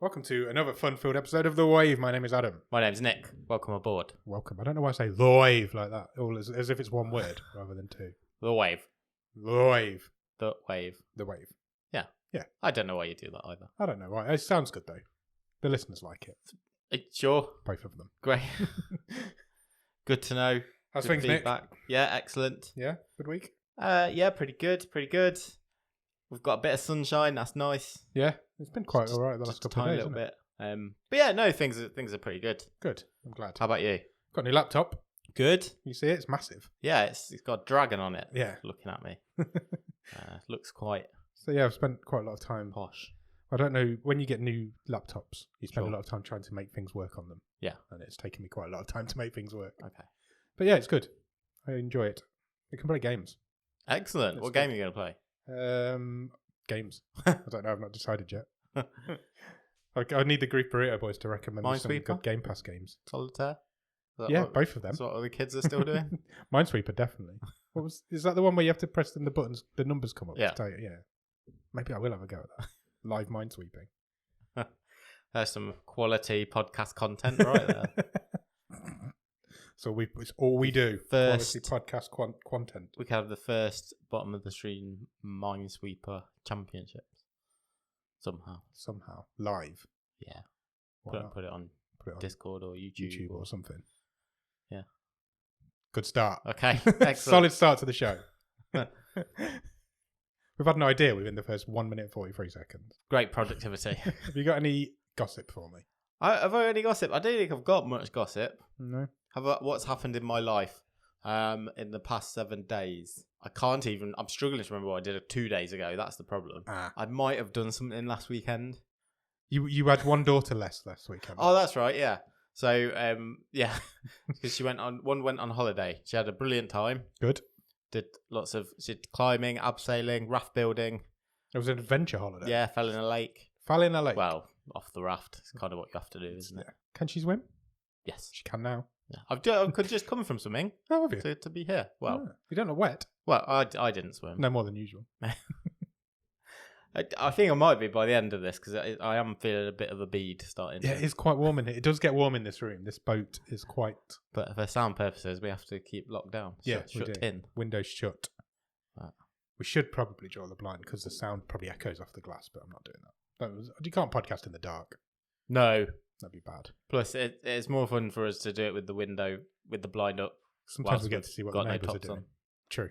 Welcome to another fun-filled episode of The Wave. My name is Adam. My name's Nick. Welcome aboard. Welcome. I don't know why I say The Wave like that, all as if it's one word rather than two. The Wave. The Wave. The Wave. The Wave. Yeah. Yeah. I don't know why you do that either. I don't know why. It sounds good though. The listeners like it. Sure. Both of them. Great. Good to know. How's Good things, Nick? feedback. Yeah, excellent. Yeah, good week. Yeah, pretty good. Pretty good. We've got a bit of sunshine. That's nice. Yeah, it's been quite all right the last Just a couple of tiny days. little Isn't it? bit. But yeah, no, things are pretty good. Good. I'm glad. How about you? Got a new laptop. Good. You see it? It's massive. Yeah, it's got a dragon on it. Yeah. Looking at me. Looks quite So yeah, I've spent quite a lot of time. posh. I don't know, when you get new laptops, you spend Sure. a lot of time trying to make things work on them. Yeah. And it's taken me quite a lot of time to make things work. Okay. But yeah, it's good. I enjoy it. We can play games. Excellent. It's What good. game are you going to play? Games. I don't know. I've not decided yet. I need the Grief Burrito boys to recommend me some Minesweeper? good Game Pass games. Solitaire? Is that Yeah, what- both of them. That's what all the kids are still doing? Minesweeper, definitely. Is that the one where you have to press and the buttons, the numbers come up? Yeah. To tell you? Yeah. Maybe I will have a go at that. Live minesweeping. There's some quality podcast content right there. So it's all we do. First- Quality podcast content. We could have the first bottom of the stream Minesweeper Championships. Somehow. Live. Yeah. Why Put not? it on Put it on Discord or YouTube or something. Yeah. Good start. Okay. Excellent. Solid start to the show. We've had an idea within the first 1 minute 43 seconds. Great productivity. Have you got any gossip for me? Have I any gossip? I don't think I've got much gossip. No. What's happened in my life in the past 7 days? I'm struggling to remember what I did 2 days ago. That's the problem. I might have done something last weekend. You had one daughter less weekend. Oh, that's right. Yeah. So, yeah, because one went on holiday. She had a brilliant time. Good. She did climbing, abseiling, raft building. It was an adventure holiday. Yeah, fell in a lake. Fell in a lake. Well, off the raft. It's kind of what you have to do, isn't it? Yeah. Can she swim? Yes. She can now. Yeah. I could just come from swimming Oh, have you? to be here. Well, You don't know wet? I didn't swim. No more than usual. I think I might be by the end of this because I am feeling a bit of a bead starting. Yeah, to- it is quite warm in here. It does get warm in this room. This boat is quite But for sound purposes, we have to keep locked down. Yeah, we shut do. in. windows shut. Right. We should probably draw the blind because the sound probably echoes off the glass, but I'm not doing that. You can't podcast in the dark. No. That'd be bad. Plus, it's more fun for us to do it with the blind up. Sometimes whilst we get we've to see what got the no neighbours are tops doing. on. True.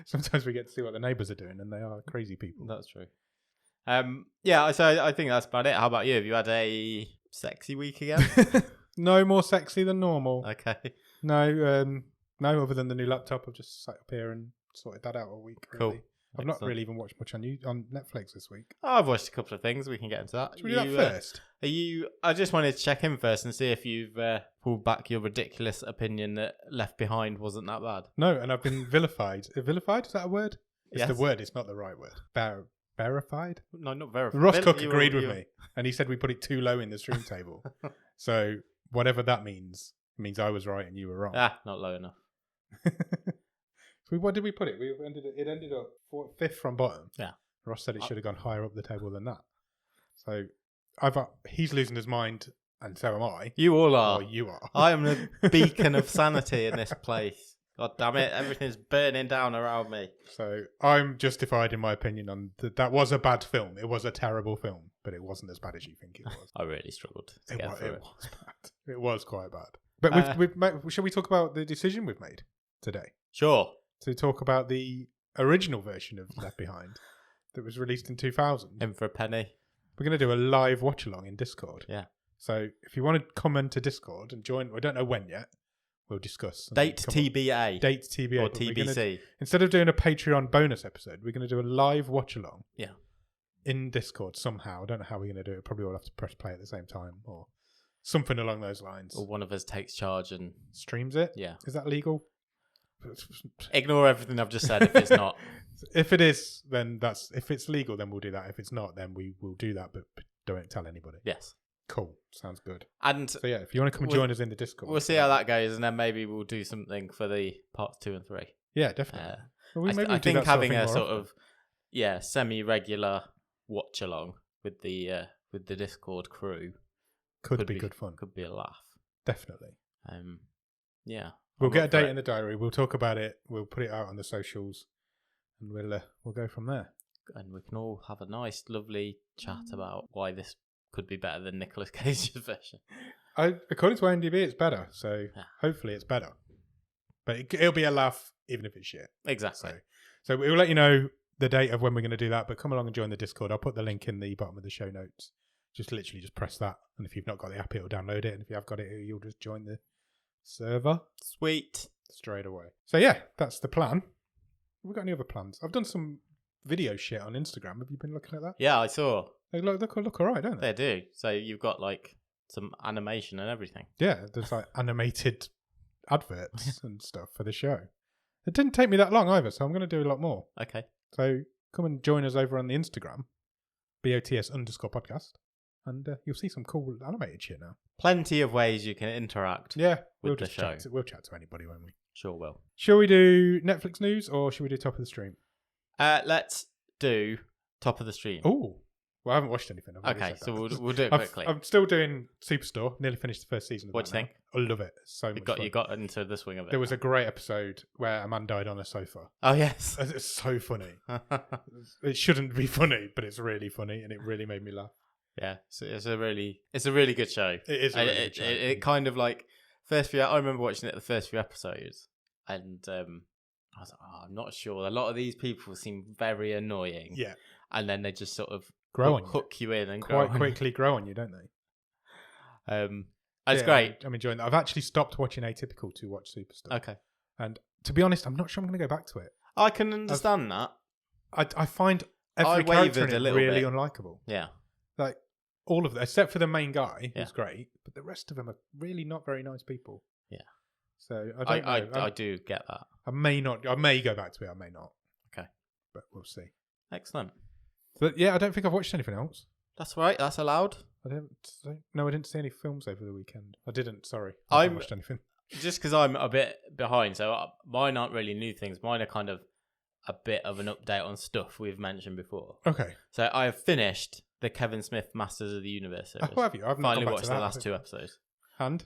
Sometimes we get to see what the neighbours are doing, and they are crazy people. That's true. Yeah, so I think that's about it. How about you? Have you had a sexy week again? No more sexy than normal. Okay. No, other than the new laptop, I've just sat up here and sorted that out all week. Cool. Really. I've not Excellent. really even watched much on Netflix this week. Oh, I've watched a couple of things. We can get into that. Should we do that first? I just wanted to check in first and see if you've pulled back your ridiculous opinion that Left Behind wasn't that bad. No, and I've been vilified. Vilified? Is that a word? It's Yes. the word. It's not the right word. Verified? No, not very. Ross Cook agreed with me, and he said we put it too low in the stream table. So whatever that means I was right and you were wrong. Not low enough. What did we put it? It ended up fifth from bottom. Yeah. Ross said it should have gone higher up the table than that. So he's losing his mind, and so am I. You all are. Or you are. I am the beacon of sanity in this place. God damn it! Everything's burning down around me. So I'm justified in my opinion on that was a bad film. It was a terrible film, but it wasn't as bad as you think it was. I really struggled to get through it. Was bad. It was quite bad. But shall we talk about the decision we've made today? Sure. To talk about the original version of Left Behind that was released in 2000. In for a penny. We're going to do a live watch along in Discord. Yeah. So if you want to come into Discord and join, we don't know when yet. We'll discuss. Date TBA. Date TBA. Or but we're gonna- TBC. instead of doing a Patreon bonus episode, we're going to do a live watch along. Yeah. In Discord somehow. I don't know how we're going to do it. Probably all have to press play at the same time or something along those lines. Or one of us takes charge and Streams it. yeah. Is that legal? Ignore everything I've just said if it's not. If it is, then that's. If it's legal, then we'll do that. If it's not, then we will do that, but don't tell anybody. Yes. Cool. Sounds good. And So yeah, if you want to come and join us in the Discord, we'll see how that goes, and then maybe we'll do something for the parts 2 and 3. Yeah, definitely. Well, I maybe we'll do think that sort of having thing a more sort often. of semi-regular watch along with the with the Discord crew Could be good fun. Could be a laugh. Definitely. Yeah. We'll get a date in the diary. We'll talk about it. We'll put it out on the socials, and we'll go from there. And we can all have a nice, lovely chat about why this could be better than Nicolas Cage's version. According to IMDb, it's better. So hopefully it's better. But it'll be a laugh, even if it's shit. Exactly. So we'll let you know the date of when we're going to do that. But come along and join the Discord. I'll put the link in the bottom of the show notes. Just literally just press that. And if you've not got the app, it'll download it. And if you have got it, you'll just join the server. Sweet. Straight away. So yeah, that's the plan. Have we got any other plans? I've done some video shit on Instagram. Have you been looking at that? Yeah, I saw. They look all right, don't they? They do. So you've got like some animation and everything. Yeah, there's like animated adverts and stuff for the show. It didn't take me that long either, so I'm going to do a lot more. Okay. So come and join us over on the Instagram, BOTS_podcast, and you'll see some cool animated shit now. Plenty of ways you can interact. Yeah, with the show. We'll chat to anybody, won't we? Sure will. Shall we do Netflix news or shall we do top of the stream? Let's do top of the stream. Oh, well, I haven't watched anything. Okay, so we'll do it quickly. I'm still doing Superstore. Nearly finished the first season of What do you think? I love it. It's so much fun. You got into the swing of it. There was a great episode where a man died on a sofa. Oh, yes. It's so funny. It shouldn't be funny, but it's really funny, and it really made me laugh. Yeah, so it's a really good show. It is a really good show. It kind of like I remember watching it the first few episodes, and I was like, I'm not sure. A lot of these people seem very annoying. Yeah, and then they just sort of hook you in and quite quickly grow on you, don't they? It's great. I'm enjoying that. I've actually stopped watching Atypical to watch Superstar. Okay, and to be honest, I'm not sure I'm going to go back to it. I can understand that. I find every character in it really unlikable. Yeah. Like, all of them, except for the main guy, who's great, but the rest of them are really not very nice people. Yeah. So, I don't know. I do get that. I may go back to it, I may not. Okay. But we'll see. Excellent. But yeah, I don't think I've watched anything else. That's right, that's allowed. I didn't see any films over the weekend. Sorry. I haven't watched anything. Just because I'm a bit behind, so mine aren't really new things. Mine are kind of a bit of an update on stuff we've mentioned before. Okay. So I have finished the Kevin Smith Masters of the Universe series. Oh, have you? I've finally watched the last 2 episodes. And?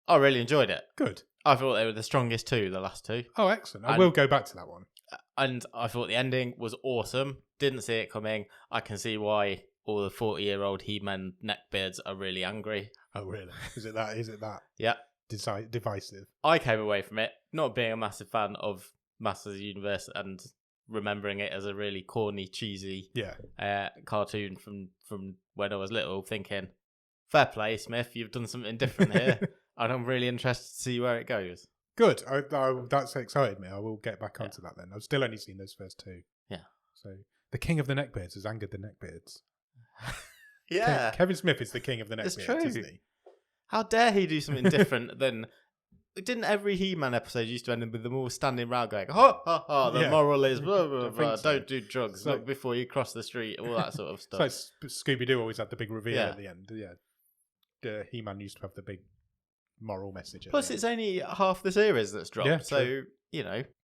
I really enjoyed it. Good. I thought they were the strongest 2, the last 2. Oh, excellent. I will go back to that one. And I thought the ending was awesome. Didn't see it coming. I can see why all the 40-year-old He-Man neckbeards are really angry. Oh, really? Is it that? Yeah. Divisive. I came away from it not being a massive fan of Masters of the Universe and remembering it as a really corny, cheesy cartoon from when I was little, thinking, fair play, Smith, you've done something different here. And I'm really interested to see where it goes. Good. That's excited me. I will get back onto that then. I've still only seen those first 2. Yeah. So the king of the neckbeards has angered the neckbeards. Yeah. Kevin Smith is the king of the neckbeards, isn't he? How dare he do something different than... Didn't every He-Man episode used to end with them all standing around going, ha, ha, ha, the moral is, blah, blah, blah, don't do drugs, look before you cross the street, all that sort of stuff. So Scooby-Doo always had the big reveal at the end. Yeah. He-Man used to have the big moral message. Plus, it's only half the series that's dropped, yeah, so,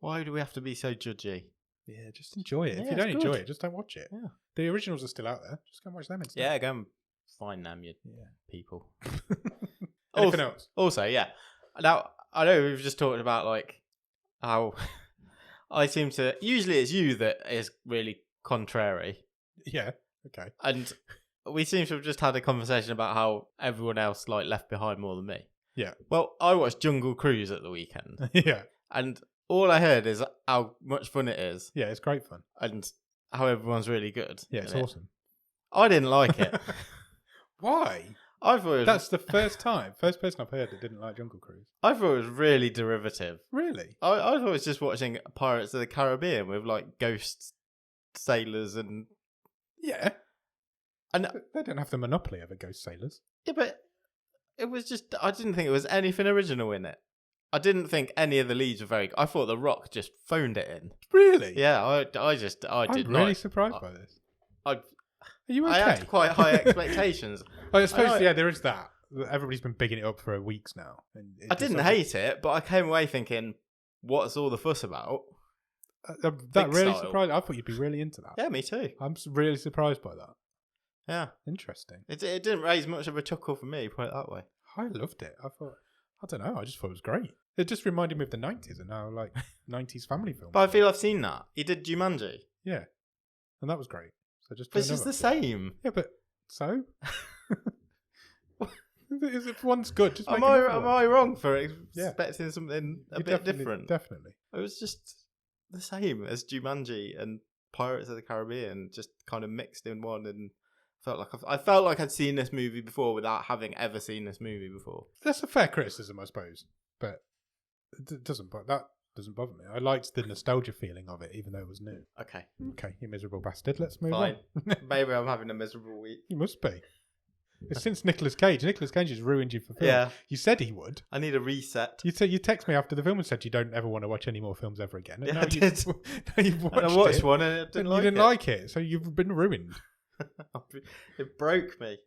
why do we have to be so judgy? Yeah, just enjoy it. If you don't enjoy it, just don't watch it. Yeah. The originals are still out there. Just go and watch them instead. Yeah, go and find them, you people. Anything else? Also, yeah. Now, I know we've just talked about, like, how I seem to... Usually it's you that is really contrary. Yeah, okay. And we seem to have just had a conversation about how everyone else, like, left behind more than me. Yeah. Well, I watched Jungle Cruise at the weekend. Yeah. And all I heard is how much fun it is. Yeah, it's great fun. And how everyone's really good. Yeah, it's awesome. I didn't like it. Why? I thought that's the first person I've heard that didn't like Jungle Cruise. I thought it was really derivative. Really? I thought it was just watching Pirates of the Caribbean with like ghost sailors and... Yeah. And they don't have the monopoly over ghost sailors. Yeah, but it was just... I didn't think it was anything original in it. I didn't think any of the leads were very... I thought The Rock just phoned it in. Really? Yeah, I'm really surprised by this. Are you okay? I had quite high expectations. I suppose, there is that. Everybody's been bigging it up for weeks now. And I didn't hate it, but I came away thinking, what's all the fuss about? That really surprised me. I thought you'd be really into that. Yeah, me too. I'm really surprised by that. Yeah. Interesting. It didn't raise much of a chuckle for me, put it that way. I loved it. I don't know, I just thought it was great. It just reminded me of the 90s and now, like, 90s family films. But I feel I've seen that. He did Jumanji. Yeah. And that was great. So just This is the same. Yeah, but so? If one's good, just make am I wrong for expecting something a bit different? Definitely. It was just the same as Jumanji and Pirates of the Caribbean, just kind of mixed in one, and I felt like I'd seen this movie before without having ever seen this movie before. That's a fair criticism, I suppose, but that doesn't bother me. I liked the nostalgia feeling of it, even though it was new. Okay, you miserable bastard. Let's move on. Maybe I'm having a miserable week. You must be. It's since Nicolas Cage. Nicolas Cage has ruined you for film. Yeah. You said he would. I need a reset. You text me after the film and said you don't ever want to watch any more films ever again. And yeah, I did. You've watched and I watched one and I didn't like it. You didn't like it, so you've been ruined. It broke me.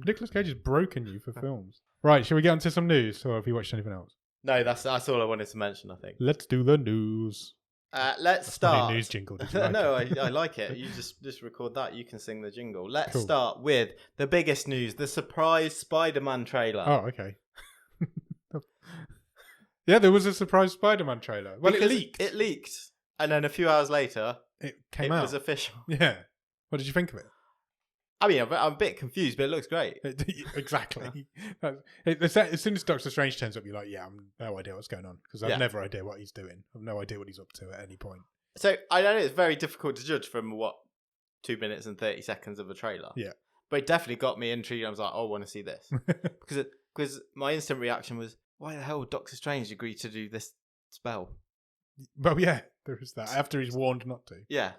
Nicolas Cage has broken you for films. Right, shall we get on to some news, or have you watched anything else? No, that's all I wanted to mention, I think. Let's do the news. Let's start. News jingle. No, I like it. You just record that. You can sing the jingle. Let's start with the biggest news: the surprise Spider-Man trailer. Oh, okay. Yeah, there was a surprise Spider-Man trailer. Well, because it leaked, and then a few hours later, it came out. It was official. Yeah. What did you think of it? I mean, I'm a bit confused, but it looks great. Exactly. As soon as Doctor Strange turns up, you're like, yeah, I've no idea what's going on, because I've never idea what he's doing. I've no idea what he's up to at any point. So I know it's very difficult to judge from 2 minutes and 30 seconds of a trailer. Yeah. But it definitely got me intrigued. I was like, oh, I want to see this. because my instant reaction was, why the hell would Doctor Strange agree to do this spell? Well, yeah, there is that. After he's warned not to. Yeah.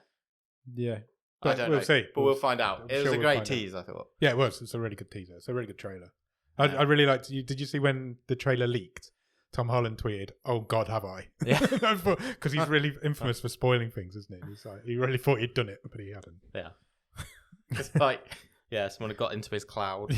Yeah. But I don't know. See. But we'll find out. It was a great tease, I thought. Yeah, it was. It's a really good teaser. It's a really good trailer. I really liked it. Did you see when the trailer leaked? Tom Holland tweeted, "Oh God, have I?" Yeah. Because he's really infamous for spoiling things, isn't he? He's like, he really thought he'd done it, but he hadn't. Yeah. It's like, someone had got into his cloud.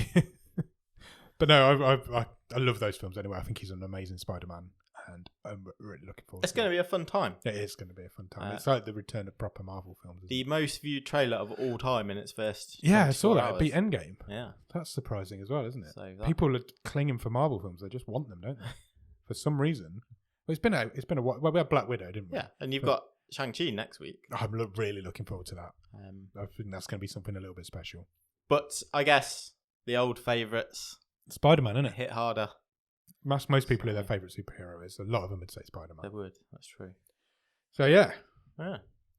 But no, I love those films anyway. I think he's an amazing Spider-Man. And I'm really looking forward to it. It's going to be a fun time. It is going to be a fun time. It's like the return of proper Marvel films. The most viewed trailer of all time in its first. Yeah, I saw that. It beat Endgame. Yeah. That's surprising as well, isn't it? So people are clinging for Marvel films. They just want them, don't they? For some reason. Well, it's been a while. Well, we had Black Widow, didn't we? Yeah, and you've got Shang-Chi next week. I'm really looking forward to that. I think that's going to be something a little bit special. But I guess the old favourites. Spider-Man, isn't it? Hit harder. Most people who their favourite superhero is. A lot of them would say Spider-Man. They would. That's true. So, yeah.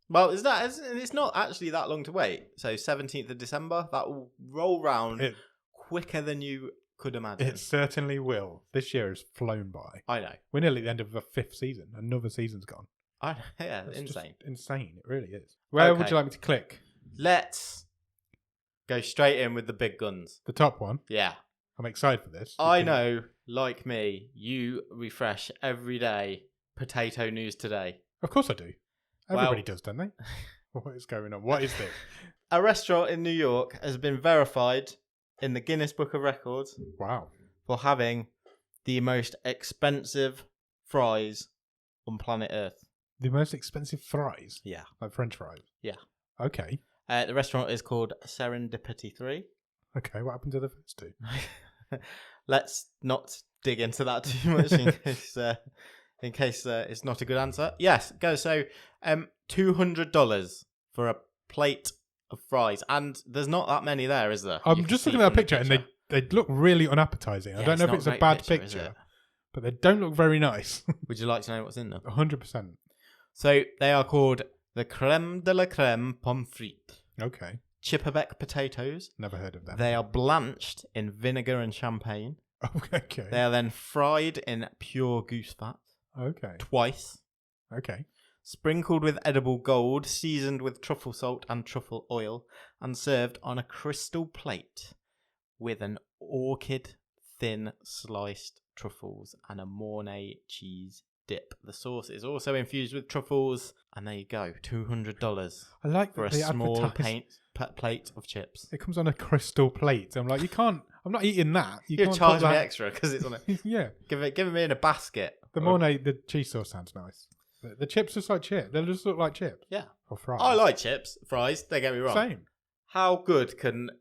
Well, it's not actually that long to wait. So, 17th of December, that will roll round quicker than you could imagine. It certainly will. This year has flown by. I know. We're nearly at the end of the 5th season. Another season's gone. It's insane. Insane. It really is. Where would you like me to click? Let's go straight in with the big guns. The top one? Yeah. I'm excited for this. I know, like me, you refresh every day Potato News Today. Of course I do. Everybody does, don't they? What is going on? What is this? A restaurant in New York has been verified in the Guinness Book of Records. Wow. For having the most expensive fries on planet Earth. The most expensive fries? Yeah. Like French fries? Yeah. Okay. The restaurant is called Serendipity 3. Okay, what happened to the first two? Let's not dig into that too much in case it's not a good answer. Yes, go. So, $200 for a plate of fries, and there's not that many there, is there? I'm just looking at that picture, and they look really unappetizing. I don't know if it's a bad picture, but they don't look very nice. Would you like to know what's in them? 100%. So they are called the creme de la creme pommes frites. Okay. Chipperbeck potatoes. Never heard of them. They are blanched in vinegar and champagne. Okay. They are then fried in pure goose fat. Okay. Twice. Okay. Sprinkled with edible gold, seasoned with truffle salt and truffle oil, and served on a crystal plate with an orchid thin sliced truffles and a Mornay cheese dip. The sauce is also infused with truffles, and there you go, $200. I like for a small plate of chips. It comes on a crystal plate. I'm like, you can't. I'm not eating that. You can't charge me extra because it's on it. Yeah, give it me in a basket. The Mornay, the cheese sauce sounds nice. The chips just like chips. They just look like chips. Yeah, or fries. I like chips, fries. Don't get me wrong. Same. How good can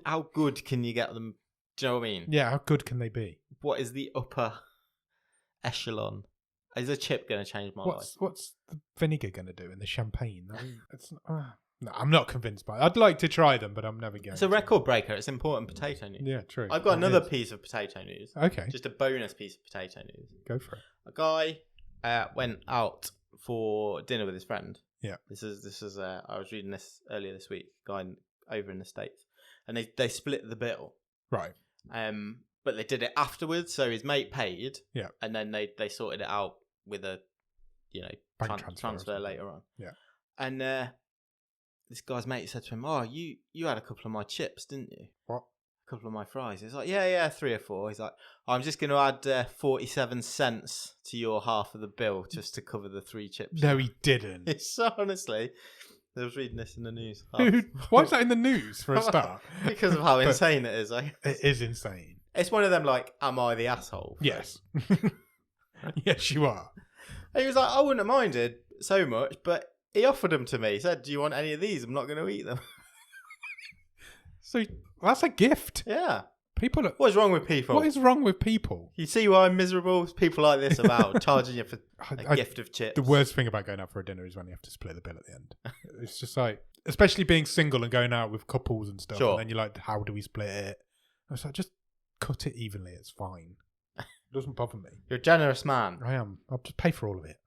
how good can you get them? Do you know what I mean? Yeah, how good can they be? What is the upper echelon? Is a chip going to change my life? What's the vinegar going to do in the champagne? No, I'm not convinced by it. I'd like to try them, but I'm never going. It's a record breaker. It's important potato news. Yeah, true. I've got another piece of potato news. Okay. Just a bonus piece of potato news. Go for it. A guy went out for dinner with his friend. Yeah. This is. I was reading this earlier this week. Guy over in the States, and they split the bill. Right. But they did it afterwards, so his mate paid. Yeah. And then they sorted it out with a, bank transfer later on. Yeah. And this guy's mate said to him, "Oh, you had a couple of my chips, didn't you? What? A couple of my fries." He's like, "Yeah, 3 or 4." He's like, "I'm just going to add 47 cents to your half of the bill just to cover the 3 chips." No, he didn't. It's so honestly, I was reading this in the news. Why is that in the news for a start? Because of how insane it is. It is insane. It's one of them like, am I the asshole? Yes. Yes, you are. And he was like, I wouldn't have minded so much, but he offered them to me. He said, "Do you want any of these? I'm not going to eat them." So that's a gift. Yeah. People. What's wrong with people? What is wrong with people? You see why I'm miserable? It's people like this about charging you for a gift of chips. The worst thing about going out for a dinner is when you have to split the bill at the end. It's just like, especially being single and going out with couples and stuff. Sure. And then you're like, how do we split it? I was like, just cut it evenly. It's fine. It doesn't bother me. You're a generous man. I am. I'll just pay for all of it.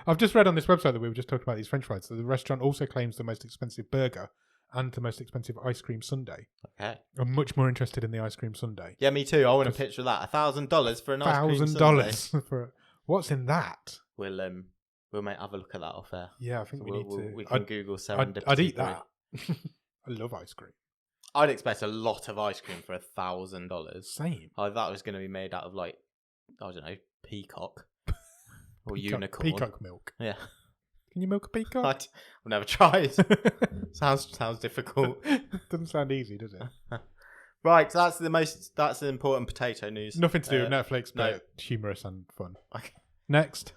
I've just read on this website that we were just talking about these French fries. So the restaurant also claims the most expensive burger and the most expensive ice cream sundae. Okay. I'm much more interested in the ice cream sundae. Yeah, me too. I want a picture of that. $1,000 for an ice cream sundae. $1,000 for what's in that? We'll have a look at that off air. Yeah, I think we need to. We can Google serendipity. I'd eat that. I love ice cream. I'd expect a lot of ice cream for $1,000. Same. I thought it was going to be made out of like, I don't know, peacock or unicorn. Peacock milk. Yeah. Can you milk a peacock? I've never tried. Sounds difficult. Doesn't sound easy, does it? Right, so that's the important potato news. Nothing to do with Netflix, but humorous and fun. Okay. Next.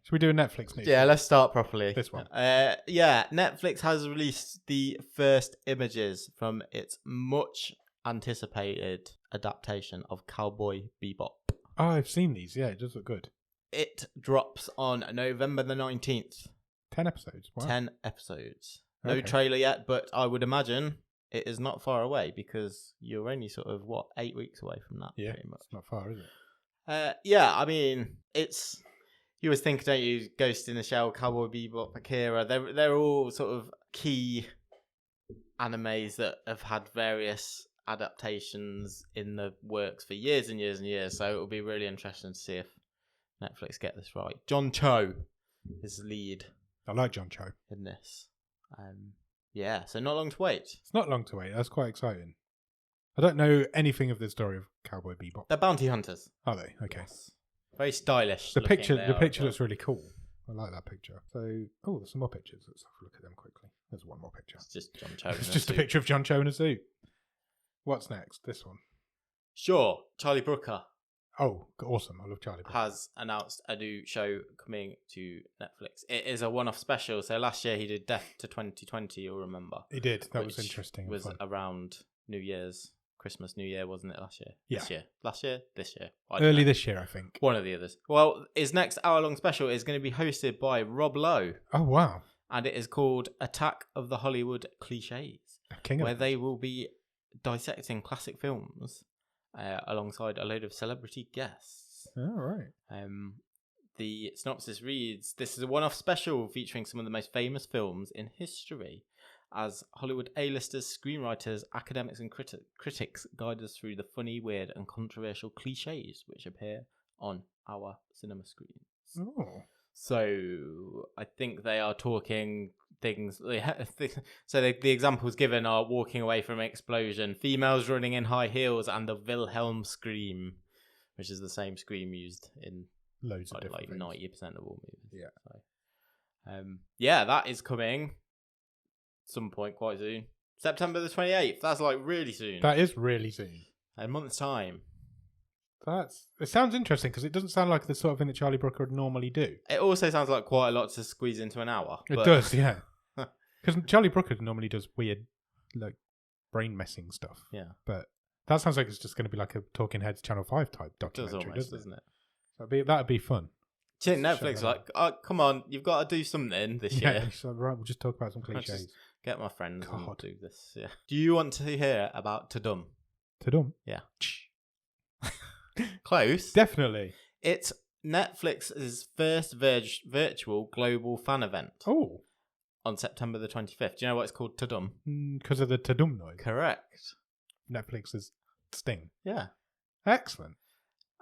Should we do a Netflix news? Yeah, let's start properly. This one. Netflix has released the first images from its much anticipated adaptation of Cowboy Bebop. Oh, I've seen these. Yeah, it does look good. It drops on November the 19th. 10 episodes. Wow. 10 episodes. No Okay. trailer yet, but I would imagine it is not far away because you're only sort of, 8 weeks away from that? Yeah, pretty much. it's not far, is it? I mean, it's... You always think, don't you, Ghost in the Shell, Cowboy Bebop, Akira, they're all sort of key animes that have had various adaptations in the works for years and years and years, so it'll be really interesting to see if Netflix get this right. John Cho is the lead. I like John Cho. In this. So not long to wait. It's not long to wait. That's quite exciting. I don't know anything of the story of Cowboy Bebop. They're bounty hunters. Are they? Okay. Yes. Very stylish. The picture looks really cool. I like that picture. So, there's some more pictures. Let's have a look at them quickly. There's one more picture. It's just John Cho. It's just a picture of John Cho in a suit. What's next? This one. Sure. Charlie Brooker. Oh, awesome. I love Charlie Brooker. Has announced a new show coming to Netflix. It is a one-off special. So last year he did Death to 2020, you'll remember. He did. That was interesting. Was around New Year's. Christmas, New Year, wasn't it last year? Yeah. This year? Last year? This year? Early this year, I think. One of the others. Well, his next hour-long special is going to be hosted by Rob Lowe. Oh, wow. And it is called Attack of the Hollywood Clichés, where they will be dissecting classic films alongside a load of celebrity guests. Oh, right. The synopsis reads, "This is a one-off special featuring some of the most famous films in history, as Hollywood A-listers, screenwriters, academics and critics guide us through the funny, weird and controversial clichés which appear on our cinema screens." Oh. So I think they are talking things... So the examples given are walking away from an explosion, females running in high heels, and the Wilhelm scream, which is the same scream used in loads of different things. 90% of all movies. Yeah. So, that is coming some point quite soon. September the 28th. That's like really soon. That is really soon. A month's time. It sounds interesting because it doesn't sound like the sort of thing that Charlie Brooker would normally do. It also sounds like quite a lot to squeeze into an hour. It does, yeah. Because Charlie Brooker normally does weird, like, brain messing stuff. Yeah. But that sounds like it's just going to be like a Talking Heads Channel 5 type documentary, doesn't it? That'd be fun. Do you think Netflix like, oh, come on, you've got to do something this year? So, right, we'll just talk about some cliches. Get my friends and do this. Yeah. Do you want to hear about Tudum? Tudum? Yeah. Close. Definitely. It's Netflix's first virtual global fan event. Oh. On September the 25th. Do you know what it's called? Tudum? Because of the Tudum noise. Correct. Netflix's Sting. Yeah. Excellent.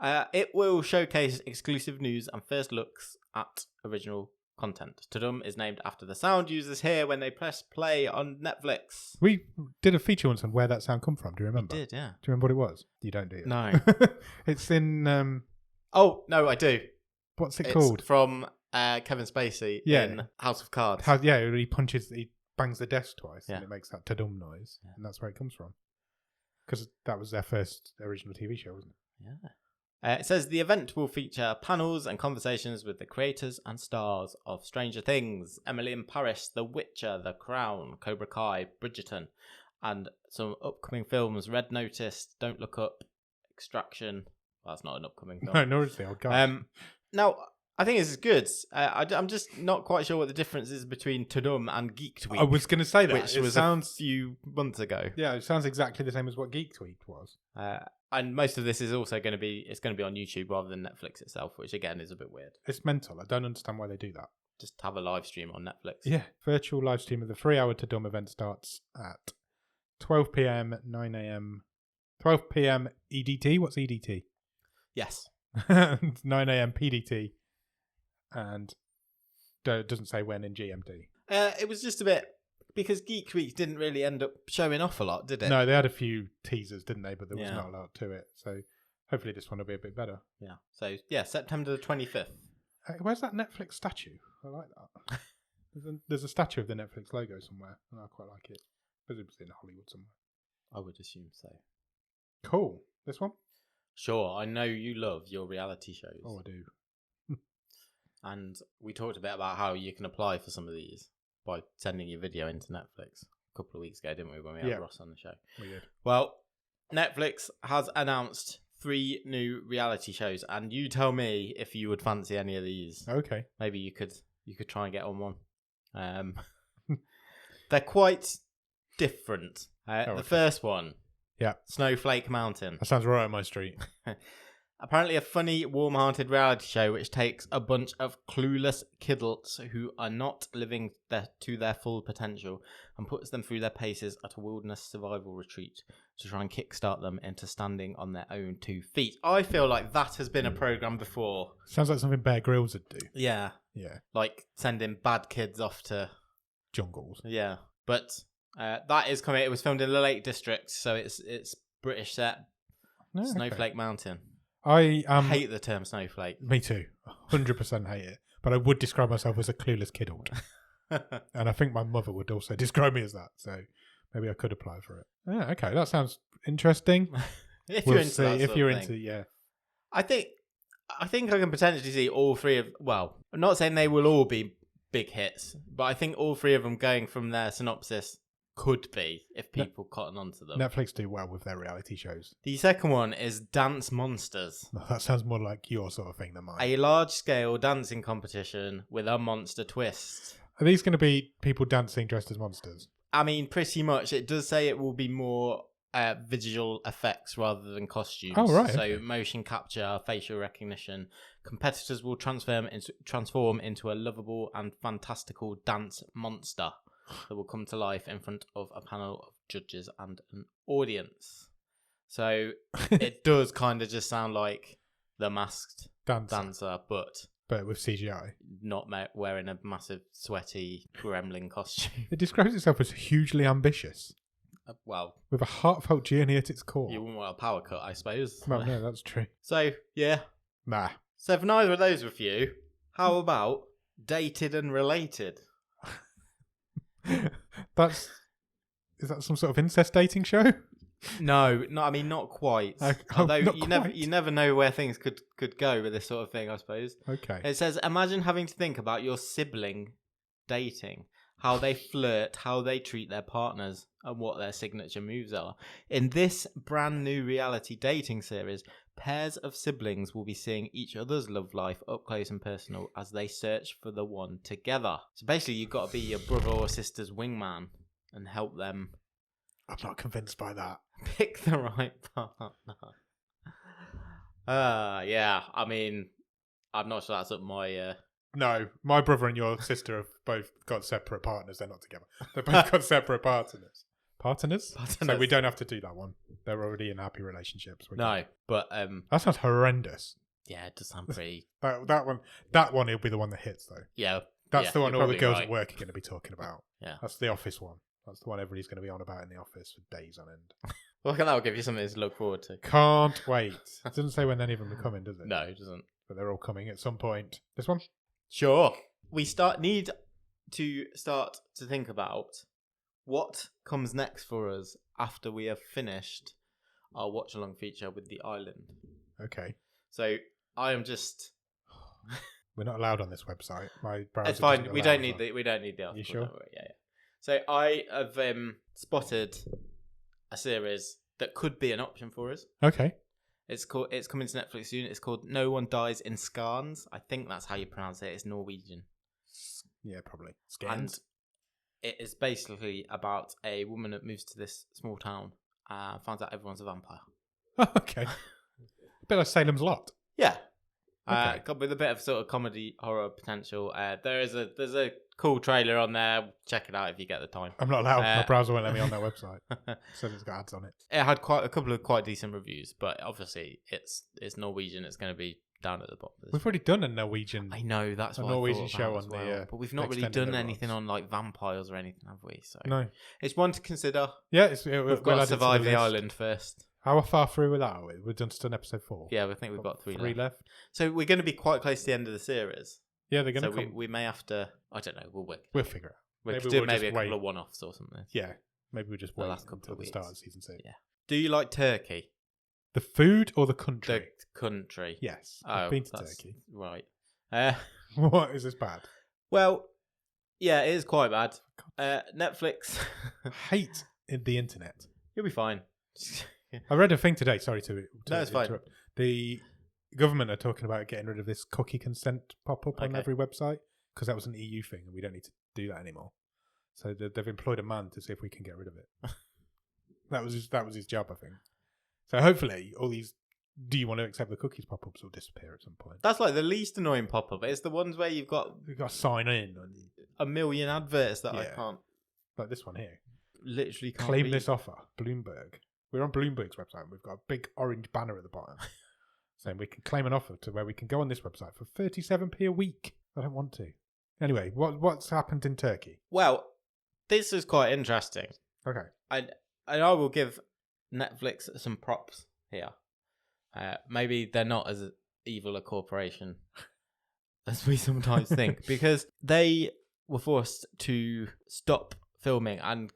It will showcase exclusive news and first looks at original content. Tudum is named after the sound users hear when they press play on Netflix. We did a feature once on where that sound come from. Do you remember? We did, yeah. Do you remember what it was? You don't, do you? No. It's in... Oh, no, I do. What's it called? From Kevin Spacey in House of Cards. He bangs the desk twice and it makes that Tudum noise. Yeah. And that's where it comes from. Because that was their first original TV show, wasn't it? Yeah. It says the event will feature panels and conversations with the creators and stars of Stranger Things, Emily in Paris, The Witcher, The Crown, Cobra Kai, Bridgerton, and some upcoming films: Red Notice, Don't Look Up, Extraction. Well, that's not an upcoming film. No, nor is the old guy. Now, I think this is good. I'm just not quite sure what the difference is between Tudum and Geek Tweet. I was going to say that. Which was a few months ago. Yeah, it sounds exactly the same as what Geek Tweet was. And most of this is also going to be on YouTube rather than Netflix itself, which again is a bit weird. It's mental. I don't understand why they do that. Just have a live stream on Netflix. Yeah, virtual live stream of the 3-hour Tudum event starts at 12 p.m, 9 a.m, 12 p.m. EDT. What's EDT? Yes. 9 a.m. PDT, and it doesn't say when in GMT. It was just a bit... Because Geek Week didn't really end up showing off a lot, did it? No, they had a few teasers, didn't they? But there was not a lot to it. So hopefully this one will be a bit better. Yeah. So, September the 25th. Where's that Netflix statue? I like that. There's a statue of the Netflix logo somewhere, and I quite like it. Presumably in Hollywood somewhere. I would assume so. Cool. This one? Sure. I know you love your reality shows. Oh, I do. And we talked a bit about how you can apply for some of these by sending your video into Netflix a couple of weeks ago, didn't we, when we had Ross on the show? We did. Well, Netflix has announced 3 new reality shows, and you tell me if you would fancy any of these. Okay. Maybe you could try and get on one. They're quite different. The first one, Snowflake Mountain. That sounds right on my street. Apparently a funny, warm-hearted reality show which takes a bunch of clueless kidults who are not living to their full potential and puts them through their paces at a wilderness survival retreat to try and kickstart them into standing on their own 2 feet. I feel like that has been a programme before. Sounds like something Bear Grylls would do. Yeah. Yeah. Like sending bad kids off to... jungles. Yeah. But that is coming. It was filmed in the Lake District, so it's British set. Oh, Snowflake Mountain. I hate the term snowflake. Me too. 100% hate it. But I would describe myself as a clueless kidult. And I think my mother would also describe me as that. So maybe I could apply for it. Yeah, okay. That sounds interesting. If you're into that if you're thing. into, I think I can potentially see all 3 of... Well, I'm not saying they will all be big hits, but I think all 3 of them going from their synopsis could be if people cotton onto them. Netflix do well with their reality shows. The second one is Dance Monsters. That sounds more like your sort of thing than mine. A large-scale dancing competition with a monster twist. Are these going to be people dancing dressed as monsters? I mean, pretty much. It does say it will be more visual effects rather than costumes. Oh, right. So okay. Motion capture, facial recognition. Competitors will transform into a lovable and fantastical dance monster that will come to life in front of a panel of judges and an audience. So it does kind of just sound like The Masked Dancer, but with CGI. Not wearing a massive sweaty gremlin costume. It describes itself as hugely ambitious. Well, with a heartfelt journey at its core. You wouldn't want a power cut, I suppose. Well, no, that's true. So, yeah. Nah. So if neither of those were for you, how about Dated and Related? Is that some sort of incest dating show? No, not quite. Although you never know where things could go with this sort of thing, I suppose. Okay. It says, imagine having to think about your sibling dating how they flirt, how they treat their partners, and what their signature moves are. In this brand new reality dating series, pairs of siblings will be seeing each other's love life up close and personal as they search for the one together. So basically, you've got to be your brother or sister's wingman and help them. I'm not convinced by that. Pick the right partner. Yeah. I mean, I'm not sure that's up my. No, my brother and your sister have both got separate partners. They're not together. They've both got separate partners. Partners? So we don't have to do that one. They're already in happy relationships. No, but that sounds horrendous. Yeah, it does sound pretty. that one will be the one that hits though. Yeah, that's the one all the girls at work are going to be talking about. Yeah, that's the office one. That's the one everybody's going to be on about in the office for days on end. Well, that'll give you something to look forward to. Can't wait. It doesn't say when any of them are coming, does it? No, it doesn't. But they're all coming at some point. This one? Sure. We need to start to think about what comes next for us after we have finished our watch-along feature with The Island. Okay. So I am just. We're not allowed on this website. My browser. It's fine. We don't need the article. You sure? Yeah. So I have spotted a series that could be an option for us. Okay. It's coming to Netflix soon. It's called No One Dies in Skarnes. I think that's how you pronounce it. It's Norwegian. Yeah, probably. And it is basically about a woman that moves to this small town and finds out everyone's a vampire. Okay. A bit like Salem's Lot. Yeah. Okay. With a bit of sort of comedy horror potential. There's a cool trailer on there. Check it out if you get the time. I'm not allowed. My browser won't let me on their website. Says it's got ads on it. It had a couple of quite decent reviews, but obviously it's Norwegian. It's going to be down at the bottom. We've already done a Norwegian. I know that's a what Norwegian I show on the. But we've not really done anything on like vampires or anything, have we? So no, it's one to consider. Yeah, we've got to survive the island first. How far through with that are we? We've just done episode 4. Yeah, I think we've got 3 left. So we're going to be quite close to the end of the series. Yeah, they're going to come. We may have to. I don't know. We'll figure it out. Maybe a couple of one-offs or something. Yeah, maybe we'll just wait until the start of season 6. Yeah. Do you like Turkey? The food or the country? The country. Yes. I've been to Turkey. Right. What is this bad? Well, yeah, it is quite bad. Netflix. Hate the internet. You'll be fine. I read a thing today. Sorry to no, it's interrupt. Fine. The government are talking about getting rid of this cookie consent pop-up on every website because that was an EU thing and we don't need to do that anymore. So they've employed a man to see if we can get rid of it. That was his job, I think. So hopefully all these "do you want to accept the cookies" pop-ups will disappear at some point. That's like the least annoying pop-up. It's the ones where you've got to sign in. A million adverts that I can't. Like this one here. Literally can't claim this offer. Bloomberg. We're on Bloomberg's website and we've got a big orange banner at the bottom saying we can claim an offer to where we can go on this website for 37p a week. I don't want to. Anyway, what's happened in Turkey? Well, this is quite interesting. Okay. And I will give Netflix some props here. Maybe they're not as evil a corporation as we sometimes think, because they were forced to stop filming and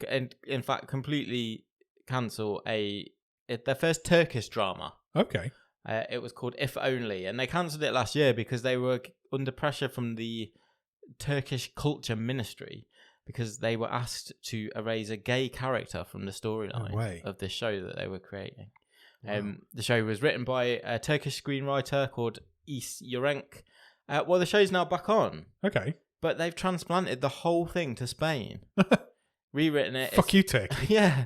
in fact completely cancel their first Turkish drama. Okay. It was called If Only, and they cancelled it last year because they were under pressure from the Turkish Culture Ministry because they were asked to erase a gay character from the storyline of this show that they were creating. Wow. The show was written by a Turkish screenwriter called İs Yörenk. Well, the show's now back on. Okay. But they've transplanted the whole thing to Spain. Rewritten it. Fuck you, Turkey. Yeah.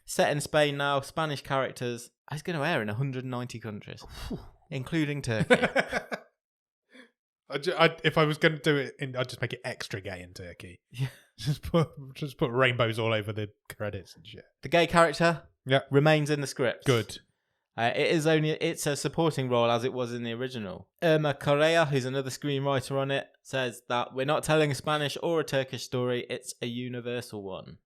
Set in Spain now, Spanish characters. It's going to air in 190 countries, including Turkey. If I was going to do it, I'd just make it extra gay in Turkey. Yeah. Just put rainbows all over the credits and shit. The gay character remains in the script. Good. It's a supporting role as it was in the original. Irma Correa, who's another screenwriter on it, says that we're not telling a Spanish or a Turkish story, it's a universal one.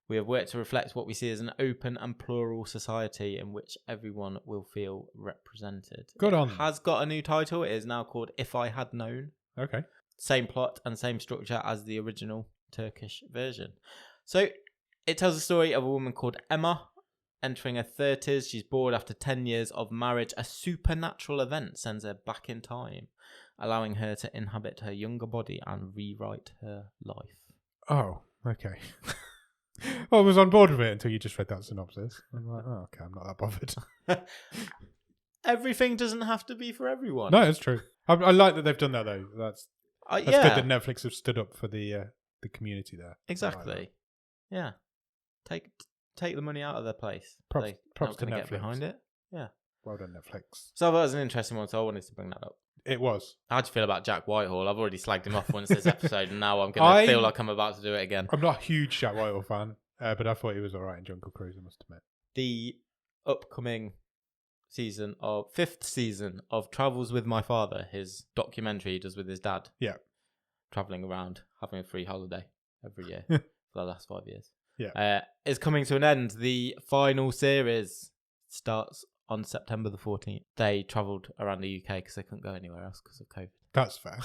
We have worked to reflect what we see as an open and plural society in which everyone will feel represented. Good on. It has got a new title. It is now called If I Had Known. Okay. Same plot and same structure as the original Turkish version. So it tells the story of a woman called Emma. Entering her 30s, she's bored after 10 years of marriage. A supernatural event sends her back in time, allowing her to inhabit her younger body and rewrite her life. Oh, okay. Well, I was on board with it until you just read that synopsis. I'm like, oh, okay, I'm not that bothered. Everything doesn't have to be for everyone. No, it's true. I like that they've done that, though. That's yeah. good that Netflix have stood up for the community there. Exactly. Like yeah. Take the money out of their place. Props to Netflix. Get behind it. Yeah. Well done, Netflix. So that was an interesting one, so I wanted to bring that up. It was. How'd you feel about Jack Whitehall? I've already slagged him off once this episode, and now I'm going to feel like I'm about to do it again. I'm not a huge Jack Whitehall fan, but I thought he was all right in Jungle Cruise, I must admit. The upcoming fifth season of Travels with My Father, his documentary he does with his dad. Yeah. Travelling around, having a free holiday every year for the last 5 years. Yeah. Is coming to an end. The final series starts on September the 14th. They travelled around the UK because they couldn't go anywhere else because of COVID. That's fair.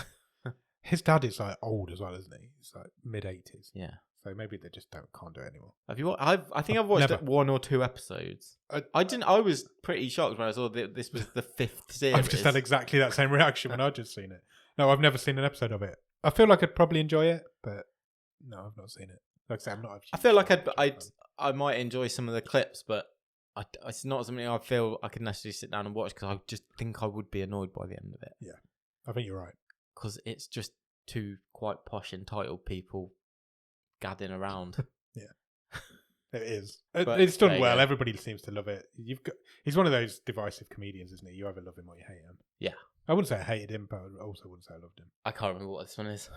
His dad is like old as well, isn't he? He's like mid-80s. Yeah. So maybe they just can't do it anymore. Have you? I think I've watched one or two episodes. I didn't. I was pretty shocked when I saw that this was the fifth series. I've just had exactly that same reaction when I've just seen it. No, I've never seen an episode of it. I feel like I'd probably enjoy it, but no, I've not seen it. Like I say, I'm not. I feel like I might enjoy some of the clips, but it's not something I feel I could necessarily sit down and watch because I just think I would be annoyed by the end of it. Yeah, I think you're right. Because it's just two quite posh entitled people gadding around. Yeah, it is. It's done well. Everybody seems to love it. He's one of those divisive comedians, isn't he? You either love him or you hate him. Yeah. I wouldn't say I hated him, but I also wouldn't say I loved him. I can't remember what this one is.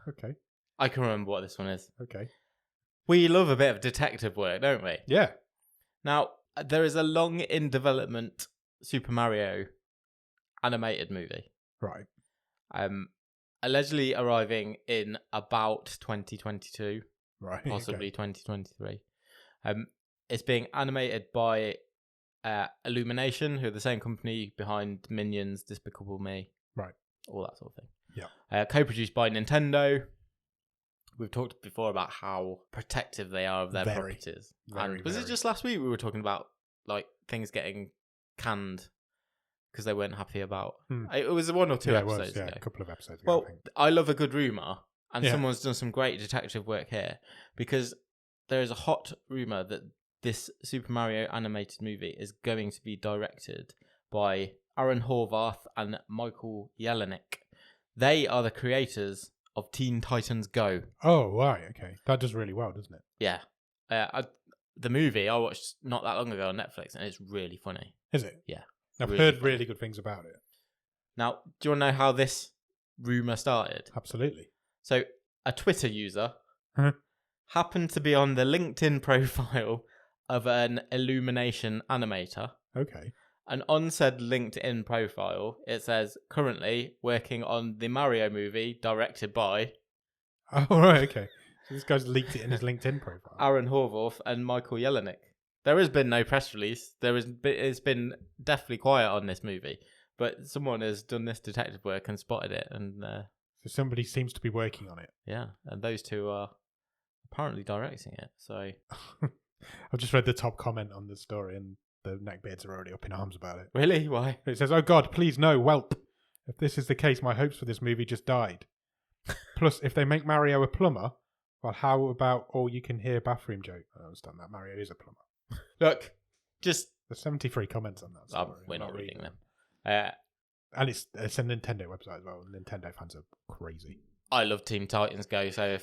Okay. I can remember what this one is. Okay. We love a bit of detective work, don't we? Yeah. Now, there is a long in development Super Mario animated movie. Right. Allegedly arriving in about 2022. Right. Possibly 2023. It's being animated by Illumination, who are the same company behind Minions, Despicable Me. Right. All that sort of thing. Yeah. Co-produced by Nintendo. We've talked before about how protective they are of their properties. Was it just last week we were talking about like things getting canned because they weren't happy about? It was one or two episodes ago. A couple of episodes ago. Well, I love a good rumour, and someone's done some great detective work here because there is a hot rumour that this Super Mario animated movie is going to be directed by Aaron Horvath and Michael Jelinek. They are the creators of Teen Titans Go. Oh, right, okay. That does really well, doesn't it? Yeah. The movie I watched not that long ago on Netflix, and it's really funny. Is it? Yeah. I've heard really good things about it. Now, do you want to know how this rumour started? Absolutely. So, a Twitter user happened to be on the LinkedIn profile of an Illumination animator. Okay. And on said LinkedIn profile, it says, currently working on the Mario movie directed by... Oh, right, okay. So this guy's leaked it in his LinkedIn profile. Aaron Horvath and Michael Jelinek. There has been no press release. It's been definitely quiet on this movie. But someone has done this detective work and spotted it. And so somebody seems to be working on it. Yeah, and those two are apparently directing it. So I've just read the top comment on the story and the neckbeards are already up in arms about it. Really? Why? It says, "Oh God, please no, whelp. If this is the case, my hopes for this movie just died. Plus, if they make Mario a plumber, well, how about all you can hear bathroom joke?" I understand that Mario is a plumber. Look, just... There's 73 comments on that story. We're not reading them. And it's a Nintendo website as well. Nintendo fans are crazy. I love Teen Titans Go, so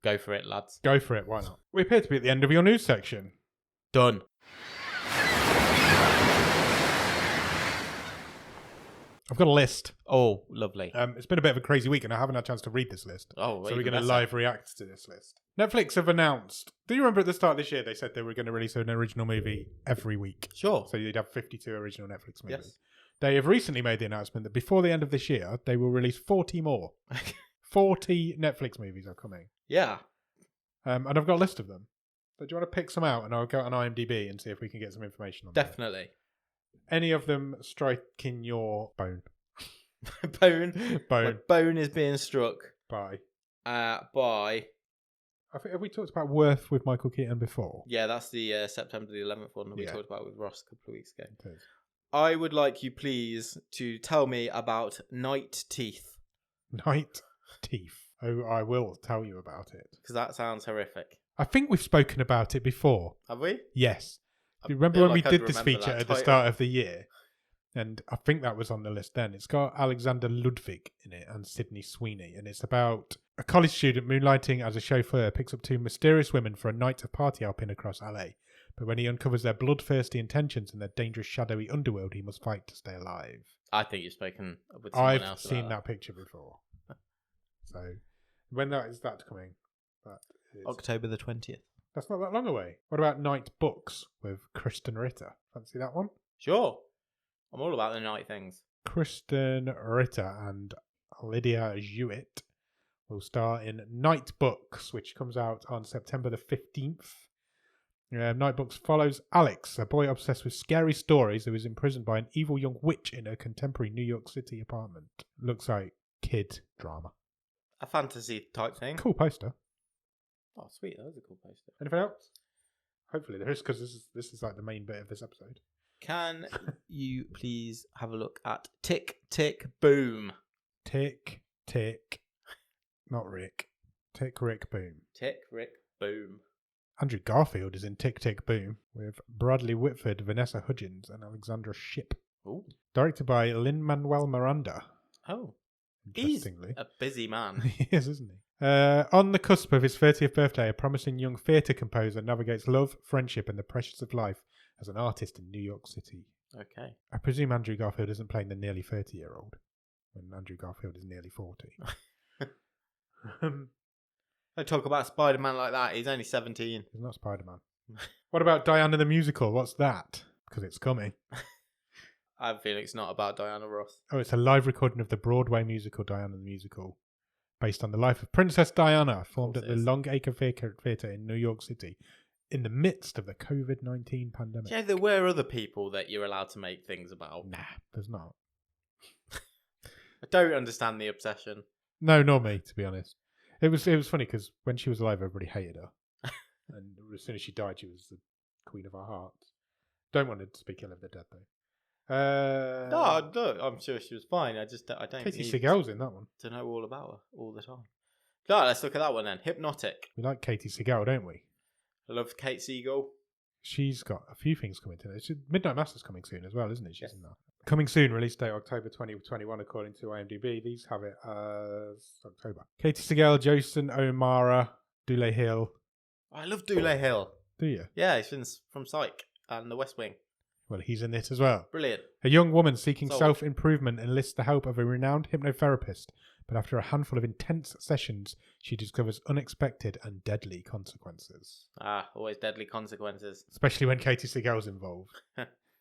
go for it, lads. Go for it, why not? We appear to be at the end of your news section. Done. I've got a list. Oh, lovely. It's been a bit of a crazy week, and I haven't had a chance to read this list. Oh, so we're going to live react to this list. Netflix have announced. Do you remember at the start of this year they said they were going to release an original movie every week? Sure. So you'd have 52 original Netflix movies. Yes. They have recently made the announcement that before the end of this year, they will release 40 more. 40 Netflix movies are coming. Yeah. And I've got a list of them. So do you want to pick some out, and I'll go on IMDb and see if we can get some information on them? Definitely. Any of them striking your bone? Bone. My bone is being struck. By. I think, have we talked about Worth with Michael Keaton before? Yeah, that's the September the 11th one that we talked about with Ross a couple of weeks ago. It is. I would like you, please, to tell me about Night Teeth. Night Teeth. Oh, I will tell you about it. Because that sounds horrific. I think we've spoken about it before. Have we? Yes. Do you remember when we did this feature at the start of the year? And I think that was on the list then. It's got Alexander Ludwig in it and Sydney Sweeney. And it's about a college student moonlighting as a chauffeur picks up two mysterious women for a night of party hopping across LA. But when he uncovers their bloodthirsty intentions and their dangerous shadowy underworld, he must fight to stay alive. I think you've spoken with someone else. I've seen that picture before. So, when is that coming? October the 20th. That's not that long away. What about Night Books with Kristen Ritter? Fancy that one? Sure. I'm all about the night things. Kristen Ritter and Lydia Jewett will star in Night Books, which comes out on September the 15th. Night Books follows Alex, a boy obsessed with scary stories who is imprisoned by an evil young witch in a contemporary New York City apartment. Looks like kid drama. A fantasy type thing. Cool poster. Oh, sweet. That was a cool poster. Anything else? Hopefully there is, because this is like the main bit of this episode. Can you please have a look at Tick, Tick, Boom? Tick, Tick. Not Rick. Tick, Rick, Boom. Tick, Rick, Boom. Andrew Garfield is in Tick, Tick, Boom with Bradley Whitford, Vanessa Hudgens, and Alexandra Shipp. Ooh. Directed by Lin-Manuel Miranda. Oh. He's a busy man. He is, isn't he? On the cusp of his 30th birthday, a promising young theatre composer navigates love, friendship, and the pressures of life as an artist in New York City. Okay. I presume Andrew Garfield isn't playing the nearly 30-year-old when Andrew Garfield is nearly 40. Don't talk about Spider-Man like that. He's only 17. He's not Spider-Man. What about Diana the Musical? What's that? Because it's coming. I have a feeling it's not about Diana Ross. Oh, it's a live recording of the Broadway musical Diana the Musical, based on the life of Princess Diana, formed at the Longacre Theatre in New York City in the midst of the COVID-19 pandemic. Yeah, there were other people that you're allowed to make things about. Nah, there's not. I don't understand the obsession. No, nor me, to be honest. It was funny because when she was alive, everybody hated her. And as soon as she died, she was the queen of our hearts. Don't want to speak ill of the dead, though. No, I'm sure she was fine. I don't Katie Seagal's in that one. To know all about her all the time. No, let's look at that one then. Hypnotic. We like Katie Seagal, don't we? I love Kate Siegel. She's got a few things coming to it. Midnight Master's coming soon as well, isn't it? She's in that. Coming soon, release date October 2021, according to IMDb. These have it as October. Katie Seagal, Jason O'Mara, Dule Hill. I love Dule Hill. Do you? Yeah, he's from Psych and The West Wing. Well, he's in it as well. Brilliant. A young woman seeking self-improvement enlists the help of a renowned hypnotherapist, but after a handful of intense sessions, she discovers unexpected and deadly consequences. Ah, always deadly consequences. Especially when Katie Seagal's involved.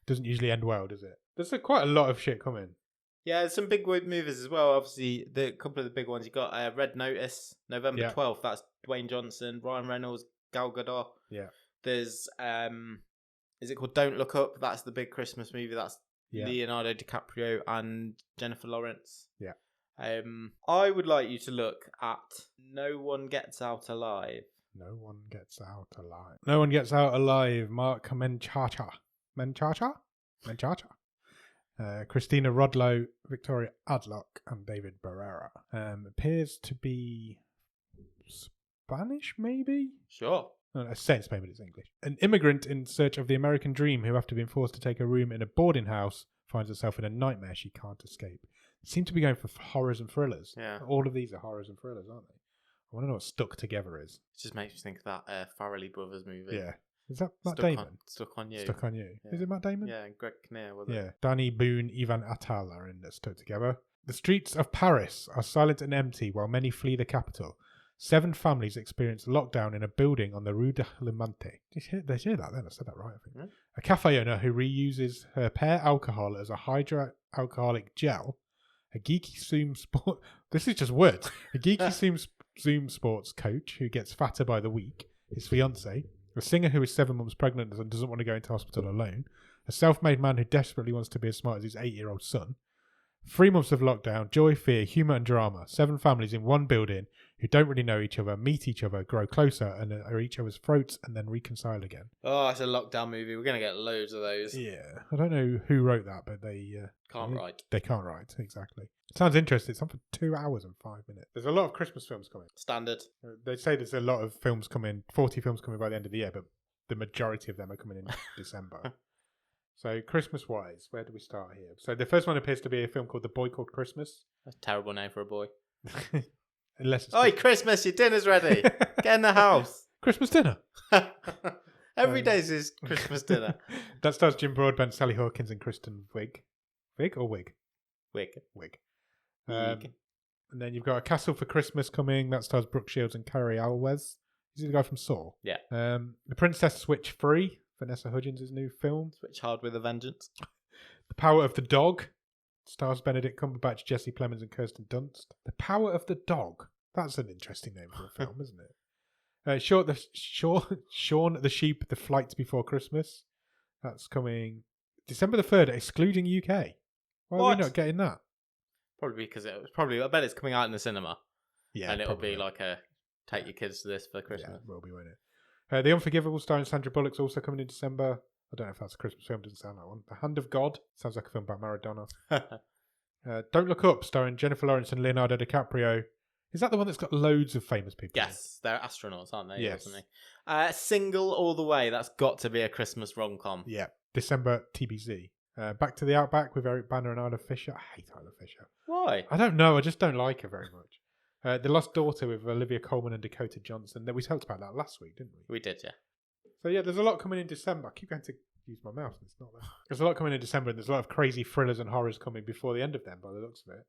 Doesn't usually end well, does it? There's quite a lot of shit coming. Yeah, there's some big movies as well. Obviously, a couple of the big ones. You got Red Notice, November 12th. That's Dwayne Johnson, Ryan Reynolds, Gal Gadot. Yeah. There's is it called Don't Look Up? That's the big Christmas movie. That's Leonardo DiCaprio and Jennifer Lawrence. Yeah. I would like you to look at No One Gets Out Alive. No One Gets Out Alive. No One Gets Out Alive. Mark Menchaca. Christina Rodlow, Victoria Adlock, and David Barrera. Appears to be Spanish, maybe? Sure. I say in Spain, but it's English. An immigrant in search of the American dream who, after being forced to take a room in a boarding house, finds herself in a nightmare she can't escape. They seem to be going for horrors and thrillers. Yeah. All of these are horrors and thrillers, aren't they? I want to know what Stuck Together is. It just makes me think of that Farrelly Brothers movie. Yeah. Is that Matt Damon? Stuck on You. Stuck on You. Yeah. Is it Matt Damon? Yeah, and Greg Kinnear, wasn't it? Yeah. Danny Boone, Ivan Attal are in Stuck Together. The streets of Paris are silent and empty while many flee the capital. 7 families experience lockdown in a building on the Rue de l'Amante. Did you hear that then? I said that right, I think. Yeah. A cafe owner who reuses her pear alcohol as a hydroalcoholic gel. A geeky Zoom sport... This is just words. A geeky Zoom sports coach who gets fatter by the week. His fiancée. A singer who is 7 months pregnant and doesn't want to go into hospital alone. A self-made man who desperately wants to be as smart as his 8-year-old son. 3 months of lockdown, joy, fear, humour and drama. 7 families in one building who don't really know each other meet each other, grow closer, and are each other's throats, and then reconcile again. Oh, it's a lockdown movie. We're going to get loads of those. Yeah. I don't know who wrote that, but they... Can't write. They can't write, exactly. Sounds interesting. It's on for 2 hours and 5 minutes. There's a lot of Christmas films coming. Standard. They say there's a lot of films coming, 40 films coming by the end of the year, but the majority of them are coming in December. So Christmas-wise, where do we start here? So the first one appears to be a film called The Boy Called Christmas. That's a terrible name for a boy. Unless it's Oi, Christmas, your dinner's ready. Get in the house. Christmas dinner. Every day's his Christmas dinner. That stars Jim Broadbent, Sally Hawkins, and Kristen Wiig. Wig or Wig? Wig. And then you've got A Castle for Christmas coming. That stars Brooke Shields and Carrie Alves. Is he the guy from Saw? Yeah. The Princess Switch Free, Vanessa Hudgens' new film. Switch hard with a vengeance. The Power of the Dog stars Benedict Cumberbatch, Jesse Plemons, and Kirsten Dunst. The Power of the Dog. That's an interesting name for a film, isn't it? Shaun the Sheep, The Flight Before Christmas. That's coming December the 3rd, excluding UK. Why are we not getting that? Probably because I bet it's coming out in the cinema. Yeah. And it'll be like a take your kids to this for Christmas. Yeah, will be, won't it? The Unforgivable starring Sandra Bullock's also coming in December. I don't know if that's a Christmas film, doesn't sound like one. The Hand of God sounds like a film about Maradona. Don't Look Up starring Jennifer Lawrence and Leonardo DiCaprio. Is that the one that's got loads of famous people? Yes, they're astronauts, aren't they? Yes. Single All the Way, that's got to be a Christmas rom-com. Yeah, December TBZ. Back to the Outback with Eric Bana and Isla Fisher. I hate Isla Fisher. Why? I don't know, I just don't like her very much. The Lost Daughter with Olivia Colman and Dakota Johnson. We talked about that last week, didn't we? We did, yeah. So yeah, there's a lot coming in December. I keep going to use my mouse and it's not there. There's a lot coming in December and there's a lot of crazy thrillers and horrors coming before the end of them by the looks of it.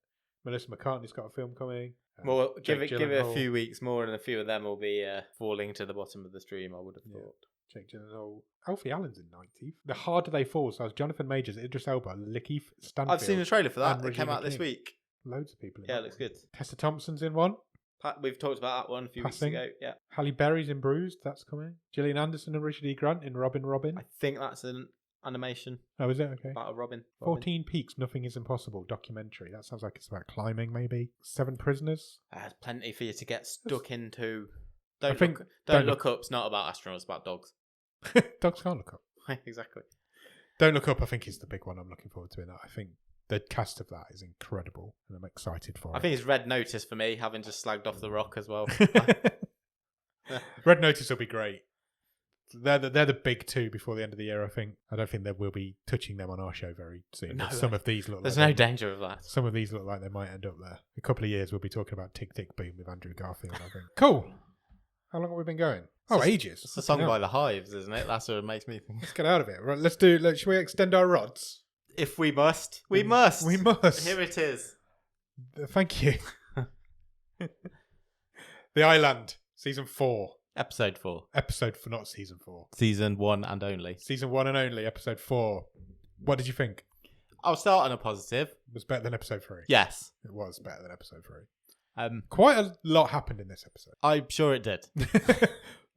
Melissa McCartney's got a film coming. Well, give it a few weeks more and a few of them will be falling to the bottom of the stream, I would have thought. Jake Gyllenhaal. Alfie Allen's in 90. The Harder They Fall stars Jonathan Majors, Idris Elba, Lakeith Stanfield. I've seen a trailer for that. It came out this week. Loads of people in it looks good. Tessa Thompson's in one. We've talked about that one a few weeks ago. Yeah. Halle Berry's in Bruised. That's coming. Gillian Anderson and Richard E. Grant in Robin. I think that's an animation. Oh, is it? Okay. About a Robin. 14 Peaks, Nothing is Impossible documentary. That sounds like it's about climbing, maybe. 7 Prisoners. There's plenty for you to get stuck into. Don't Look Up's not about astronauts, it's about dogs. Dogs can't look up. Exactly. Don't Look Up, I think, is the big one I'm looking forward to in that. I think the cast of that is incredible and I'm excited for it. I think it's Red Notice for me, having just slagged off The Rock as well. Red Notice will be great. They're the big two before the end of the year, I think. I don't think that we'll be touching them on our show very soon. No, some of these look there's like... no danger of that. Some of these look like they might end up there. A couple of years we'll be talking about Tick Tick Boom with Andrew Garfield, I think. Cool. How long have we been going? Ages. It's a song by The Hives, isn't it? That's what makes me think. Let's get out of it. Right, should we extend our rods? If we must. We must. We must. Here it is. Thank you. The Island, Season 4. Episode 4. Not Season 4. Season 1 and only. Season 1 and only, Episode 4. What did you think? I'll start on a positive. It was better than Episode 3. Yes. It was better than Episode 3. Quite a lot happened in this episode. I'm sure it did.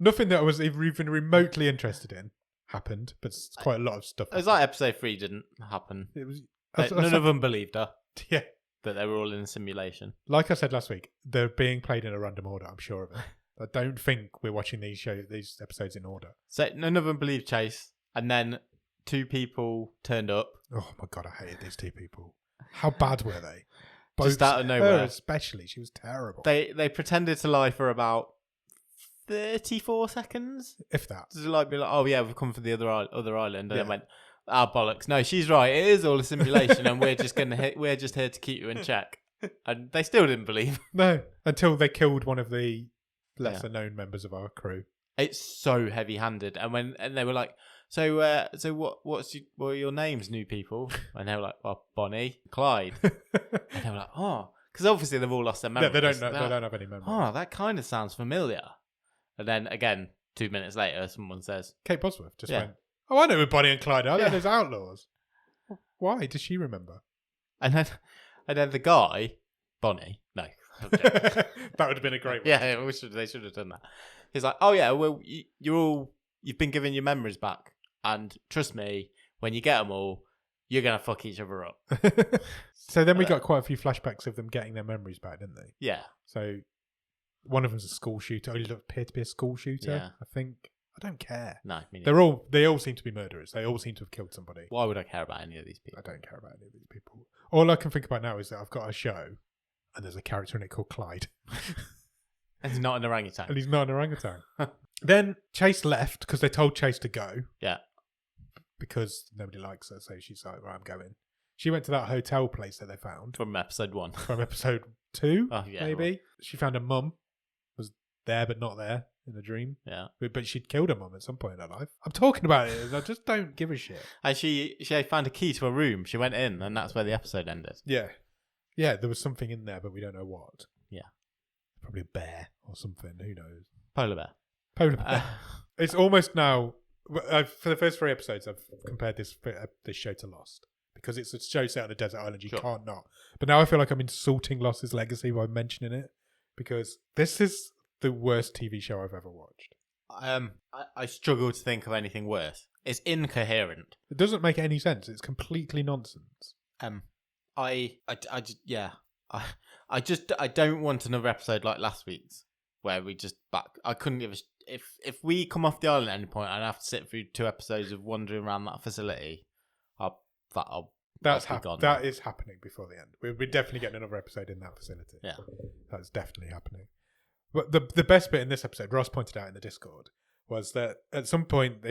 Nothing that I was even remotely interested in happened, but quite a lot of stuff. It was like Episode 3 didn't happen. It was. None of them believed her. Yeah. That they were all in a simulation. Like I said last week, they're being played in a random order, I'm sure of it. I don't think we're watching these episodes in order. So none of them believed Chase, and then 2 people turned up. Oh my god, I hated these 2 people. How bad were they? Just out of nowhere. Her especially, she was terrible. They pretended to lie for about 34 seconds, if that. To like be like, oh yeah, we've come from the other island, and then went, bollocks. No, she's right. It is all a simulation, and we're just here to keep you in check. And they still didn't believe. No, until they killed one of the lesser known members of our crew. It's so heavy-handed, and they were like, so what are your names, new people? And they were like, well, Bonnie, Clyde, and they were like, oh, because obviously they've all lost their memories. Yeah, they don't have any memories. Oh, that kind of sounds familiar. And then again, 2 minutes later, someone says, Kate Bosworth just went, oh, I know who Bonnie and Clyde are. They're those outlaws. Why does she remember? And then the guy, Bonnie, no. That would have been a great one. Yeah, they should have done that. He's like, oh yeah, well, you've been given your memories back. And trust me, when you get them all, you're going to fuck each other up. So then we got quite a few flashbacks of them getting their memories back, didn't they? Yeah. So One of them's a school shooter. Only appear to be a school shooter. Yeah. I think. I don't care. No, me neither. They all seem to be murderers. They all seem to have killed somebody. Why would I care about any of these people? I don't care about any of these people. All I can think about now is that I've got a show, and there's a character in it called Clyde. And he's not an orangutan. And he's not an orangutan. Then Chase left because they told Chase to go. Yeah. Because nobody likes her, so she's like, "Where I'm going." She went to that hotel place that they found From episode 1. from episode 2, Oh, yeah, maybe. right. She found her mum was there but not there in a dream. Yeah. But she'd killed her mum at some point in her life. I'm talking about it. I just don't give a shit. And she found a key to a room. She went in, and that's where the episode ended. Yeah. Yeah, there was something in there, but we don't know what. Yeah. Probably a bear or something. Who knows? Polar bear. Polar bear. It's almost now... for the first 3 episodes, I've compared this show to Lost. Because it's a show set on a desert island. You can't not. But now I feel like I'm insulting Lost's legacy by mentioning it. Because this is the worst TV show I've ever watched. I struggle to think of anything worse. It's incoherent. It doesn't make any sense. It's completely nonsense. I don't want another episode like last week's where we just I couldn't give a if we come off the island at any point and I have to sit through 2 episodes of wandering around that facility, that is happening before the end. We're definitely getting another episode in that facility. Yeah, that's definitely happening. But the best bit in this episode, Ross pointed out in the Discord, was that at some point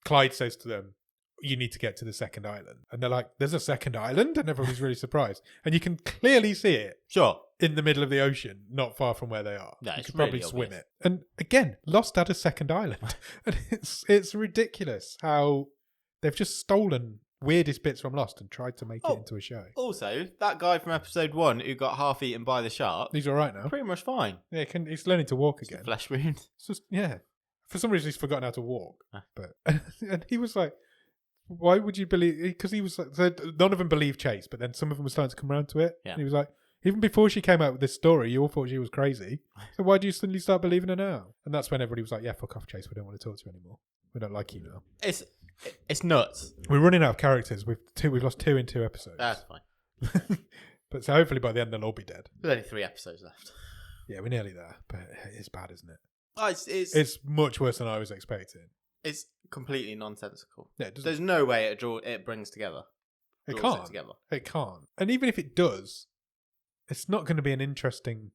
Clyde says to them, "You need to get to the second island," and they're like, "There's a second island," and everybody's really surprised, and you can clearly see it. Sure. In the middle of the ocean, not far from where they are. No, you it's could probably really swim obvious. it. And again, Lost had a second island. And it's ridiculous how they've just stolen weirdest bits from Lost and tried to make it into a show. Also, that guy from episode 1 who got half eaten by the shark, He's all right now. pretty much fine. Yeah, he's learning to walk It's a again. flesh wound. It's just, yeah. For some reason, he's forgotten how to walk. Ah. But and he was like, why would you believe... Because he was like... So none of them believed Chase, but then some of them were starting to come around to it. Yeah. And he was like, even before she came out with this story, you all thought she was crazy. So why do you suddenly start believing her now? And that's when everybody was like, yeah, fuck off, Chase. We don't want to talk to you anymore. We don't like you now. It's nuts. We're running out of characters. We've lost 2 in 2 episodes. That's fine. But so hopefully by the end they'll all be dead. There's only 3 episodes left. Yeah, we're nearly there. But it's bad, isn't it? Oh, It's much worse than I was expecting. It's completely nonsensical. Yeah, there's no way it brings together. It draws can't. together. It can't. And even if it does, it's not going to be an interesting...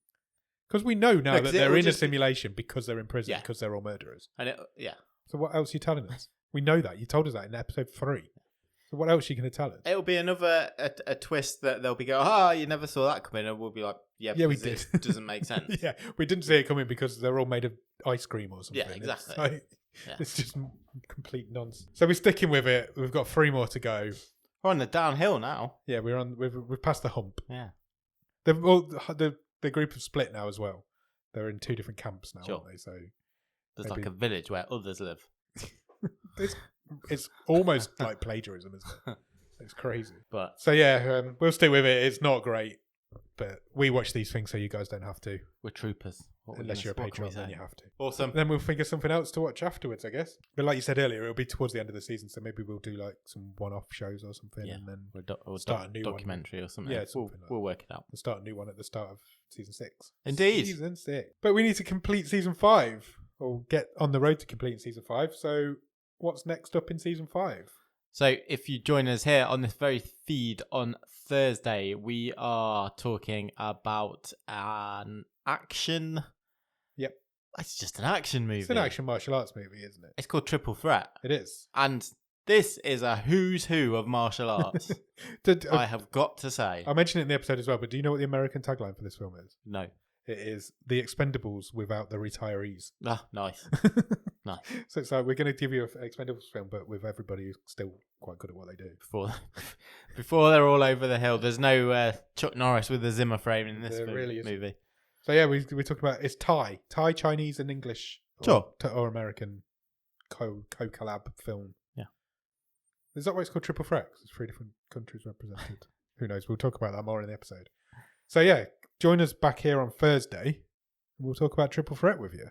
Because we know now that they're in a simulation because they're in prison, because they're all murderers. And So what else are you telling us? We know that. You told us that in episode 3. So what else are you going to tell us? It'll be another a twist that they'll be going, you never saw that coming, and we'll be like, yeah, we did. It doesn't make sense. Yeah, we didn't see it coming because they're all made of ice cream or something. Yeah, exactly. It's just complete nonsense. So we're sticking with it. We've got 3 more to go. We're on the downhill now. Yeah, we've passed the hump. Yeah. The group have split now as well. They're in 2 different camps now, aren't they? So there's like a village where others live. It's almost like plagiarism, isn't it? It's crazy. But so yeah, we'll stick with it. It's not great, but we watch these things so you guys don't have to. We're troopers. Unless you're a Patreon, then you have to. Awesome. Then we'll figure something else to watch afterwards, I guess. But like you said earlier, it'll be towards the end of the season, so maybe we'll do like some one-off shows or something, and then we'll start a new documentary one. Or something. Yeah, something we'll work it out. We'll start a new one at the start of season 6. Indeed. Season 6. But we need to complete season 5, or get on the road to completing season 5. So what's next up in season 5? So if you join us here on this very feed on Thursday, we are talking about an action... Yep. It's just an action movie. It's an action martial arts movie, isn't it? It's called Triple Threat. It is. And this is a who's who of martial arts. I have got to say. I mentioned it in the episode as well, but do you know what the American tagline for this film is? No. It is The Expendables without the retirees. Ah, nice. Nice. So it's like, we're going to give you an Expendables film, but with everybody who's still quite good at what they do. Before they're all over the hill. There's no Chuck Norris with a Zimmer frame in this movie. So yeah, we talked about, it's Thai, Chinese and English. Or American co-collab film. Yeah. Is that why it's called Triple Threat? There's 3 different countries represented. Who knows? We'll talk about that more in the episode. So yeah, join us back here on Thursday and we'll talk about Triple Threat with you.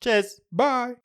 Cheers. Bye.